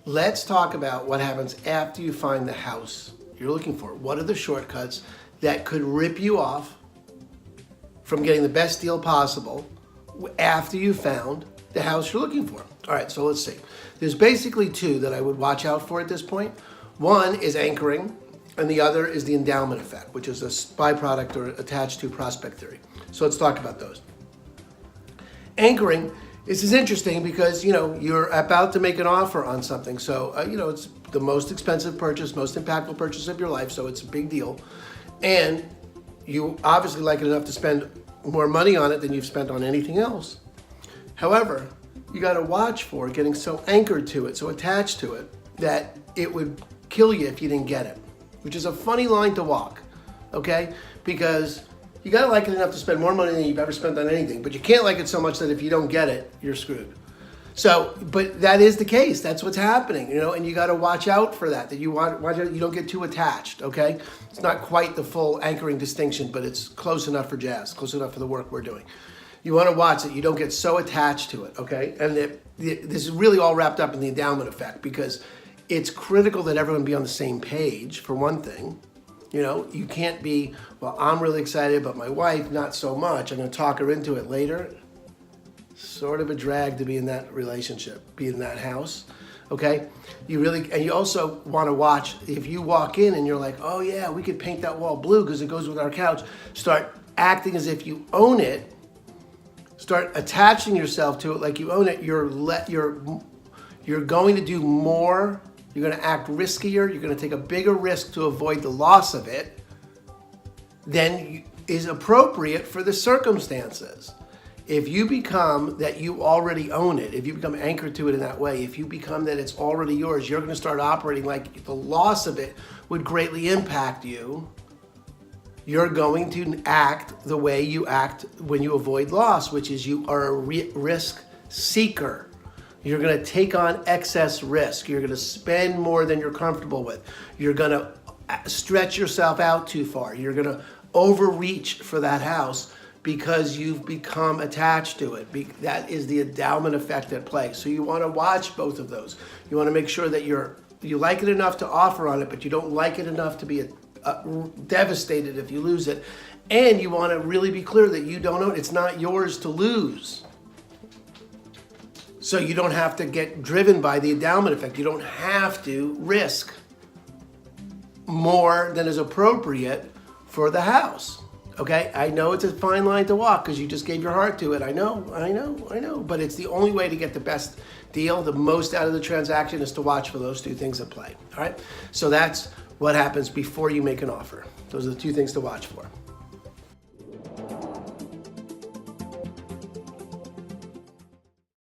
Let's talk about what happens after you find the house you're looking for. What are the shortcuts that could rip you off from getting the best deal possible after you found the house you're looking for? All right, so let's see. There's basically two that I would watch out for at this point. One is anchoring, and the other is the endowment effect, which is a byproduct or attached to prospect theory. So let's talk about those. Anchoring, this is interesting because, you're about to make an offer on something. So, it's the most expensive purchase, most impactful purchase of your life, so it's a big deal. And you obviously like it enough to spend more money on it than you've spent on anything else. However, you got to watch for getting so anchored to it, so attached to it, that it would kill you if you didn't get it, which is a funny line to walk, okay? Because you got to like it enough to spend more money than you've ever spent on anything, but you can't like it so much that if you don't get it, you're screwed. So, but that is the case. That's what's happening, and you got to watch out for that you watch out, you don't get too attached, okay? It's not quite the full anchoring distinction, but it's close enough for jazz, close enough for the work we're doing. You want to watch that you don't get so attached to it, okay? And this is really all wrapped up in the endowment effect, because it's critical that everyone be on the same page, for one thing. You can't be, well, I'm really excited, but my wife, not so much. I'm going to talk her into it later. Sort of a drag to be in that relationship, be in that house, okay? And you also want to watch, if you walk in and you're like, oh yeah, we could paint that wall blue because it goes with our couch, start acting as if you own it, start attaching yourself to it like you own it, you're going to do more. You're going to act riskier. You're going to take a bigger risk to avoid the loss of it than is appropriate for the circumstances. If you become that you already own it, if you become anchored to it in that way, if you become that it's already yours, you're going to start operating like the loss of it would greatly impact you. You're going to act the way you act when you avoid loss, which is you are a risk seeker. You're going to take on excess risk. You're going to spend more than you're comfortable with. You're going to stretch yourself out too far. You're going to overreach for that house because you've become attached to it. That is the endowment effect at play. So you want to watch both of those. You want to make sure that you like it enough to offer on it, but you don't like it enough to be devastated if you lose it. And you want to really be clear that you don't own it. It's not yours to lose. So you don't have to get driven by the endowment effect. You don't have to risk more than is appropriate for the house, okay? I know it's a fine line to walk because you just gave your heart to it. I know. But it's the only way to get the best deal, the most out of the transaction, is to watch for those two things at play, all right? So that's what happens before you make an offer. Those are the two things to watch for.